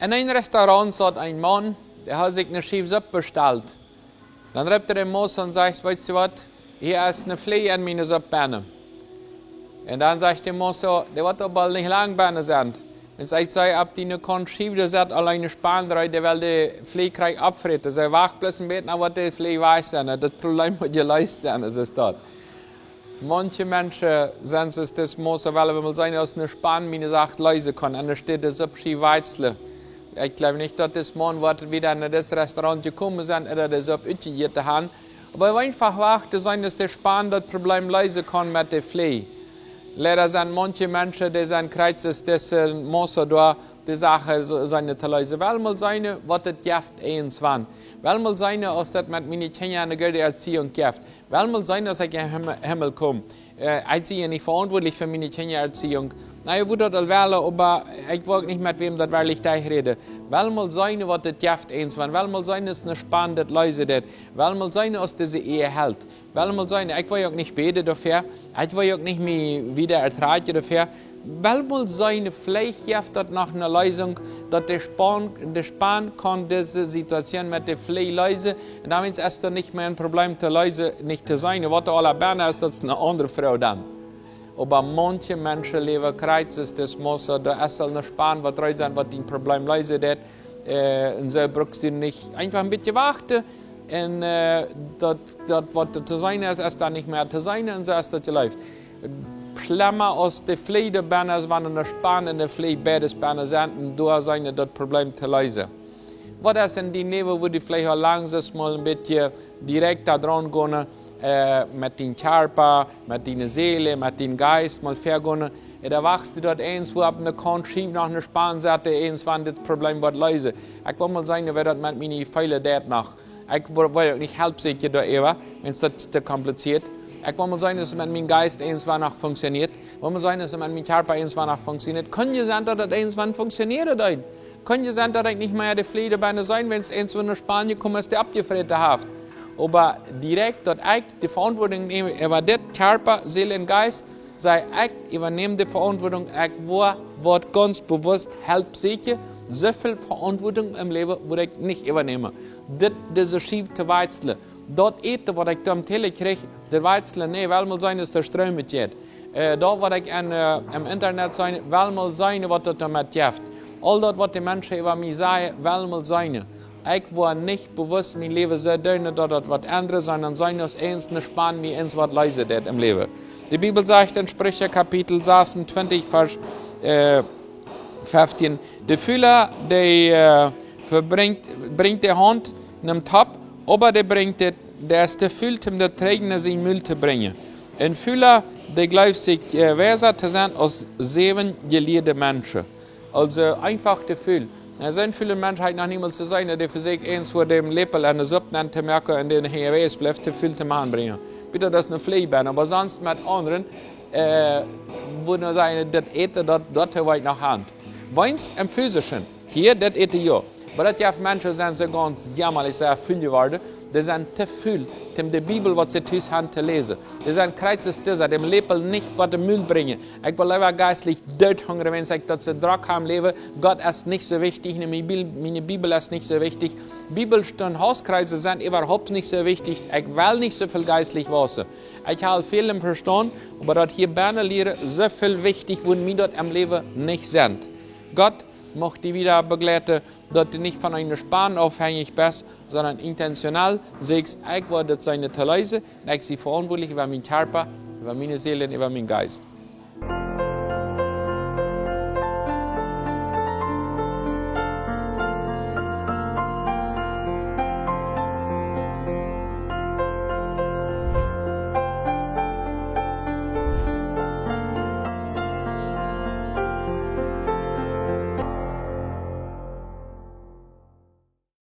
In einem Restaurant saß ein Mann, der hat sich eine Schiffsuppe bestellt. Dann rief er den Moser und sagt, weißt du was, hier ist eine Fliege in meine Suppe. Und dann sagt der Moser, der wird aber nicht lang Beine sein. Wenn ich sage, ob die eine Schiebe sagt, alleine Spann rein, der will die Fliege abfritten. Sie wacht bloß ein bisschen, aber die Fliege weiß sein. Das Problem muss gelöst sein, das ist das. Manche Menschen sind es das Moser, weil wir mal sein, aus einer Spann meine Sache lösen können. Und da steht das Suppe Weizle. Ich glaube nicht, dass das Mann wieder in das Restaurant gekommen sind oder das abgegeben haben. Aber einfach warten sein, dass der Spann das Problem lösen kann mit der Fliege. Leider sind manche Menschen, die sind kreuzes, dass Moser da die Sache seine zu lösen. Weil mal seine, was das Gift eins wann. Weil mal seine, als das mit meinen Kindern eine gute Erziehung gibt. Weil mal seine, als ich in den Himmel komme. Ich bin nicht verantwortlich für meine Kindererziehung. Nein, ich würde das wählen, aber ich will nicht mit wem das wirklich reden. Weil mal sein, was das Gift eins war. Weil mal sein, ist eine spannende Leute das. Weil mal sein, aus dieser Ehe hält. Weil mal sein, ich will auch nicht beten dafür. Ich will auch nicht mehr wieder ertragen dafür. Weil mal sein, vielleicht gibt das nach einer Lösung, dass der Span kann diese Situation mit der Pflege lösen. Und damit ist es nicht mehr ein Problem zu lösen, nicht zu sein. Was alle Berner ist, das ist eine andere Frau dann. Aber manche Menschen leben kreuzes, das muss, da ist eine Span, was drin sein, was die Problem lösen wird. Und so brauchst du nicht einfach ein bisschen warten. Und das, was zu sein ist dann nicht mehr zu sein, und so ist das läuft. Schlimmer aus der Pflege der Berner, wenn eine Span in der Pflege beides Berner sind, und da sein das Problem zu lösen. Was ist in die Neben, wo die vielleicht auch langsam mal ein bisschen direkt da dran gehen, mit den Körper, mit den Seele, mit dem Geist mal vergehen. Da wachst du dort eins, wo ab eine Kant schief nach einer Spanseite eins, wann das Problem wird lösen. Ich will mal sagen, wer das mit meinen Fehler dort nach. Ich will nicht halbsicher da eher, wenn es das zu kompliziert. Ich will mal sagen, dass es mit meinem Geist eins wann nach funktioniert. Ich will mal sagen, dass es mit meinem Körper eins wann nach funktioniert. Kann ja sein, dass das eins wann funktioniert. Kann ja sein, dass ich nicht mehr die Pflege bei sein, wenn es eins von Spanien kommt, ist der abgefritten haft. Aber direkt dort ich die Verantwortung nehme über das Körper, Seele und Geist, sei ich übernehme die Verantwortung, ich wird ganz bewusst sicher, so viel Verantwortung im Leben, wo ich nicht übernehme. Das ist schief zu Weizle. Dort eten, was ich da am Teller kriege, der Weizle, nee, weil mal sein, dass der Strom mit geht. Dort, was ich im Internet sein, weil mal sein, was das damit gibt. All das, was die Menschen über mich sagen, weil mal sein. Ich war nicht bewusst, mein Leben so dünn, dass das was anderes, sondern sein aus eins eine Spann, wie eins was leise das im Leben. Die Bibel sagt in Sprüche Kapitel 26, Vers 15, der Fühler, der bringt die Hand in den Topf, aber der ist der Füllt, um der Träger sein Müll zu bringen. Ein Fühler, der glaubt sich weiser zu sein als 7 gelehrte Menschen. Also einfach der Füll. Er sind viele Menschen noch niemals zu sein, die für sich eins vor dem Lepel an der Suppe nennt, zu merken, in den Herwes bleibt, zu viel zu machen bringen. Bitte, das ist eine Pflege, aber sonst mit anderen, wo man sagen, das Eten, dort habe ich noch Hand. Weins im Physischen, hier, das Eten ja. Aber das ja Menschen sind so ganz jämmerlich, sehr viel geworden. Die sind zu viel, um die Bibel, was sie tun haben, zu lesen. Die sind kreuzes dieser, dem Lepel nicht was den Müll bringen. Ich will lieber geistlich hungrig, wenn ich das Druck haben lebe. Gott ist nicht so wichtig, meine Bibel ist nicht so wichtig. Bibelstunden, Hauskreise sind überhaupt nicht so wichtig. Ich will nicht so viel geistlich wissen. Ich habe viel im Verstand, aber dort hier Berner Lehre so viel wichtig, wo mir dort im Leben nicht sind. Gott möchte wieder begleiten, dass du nicht von einer Span aufhängig bist, sondern intentional sagst, ich werde seine zu lösen, ich bin verantwortlich über meinen Körper, über meine Seele und über meinen Geist.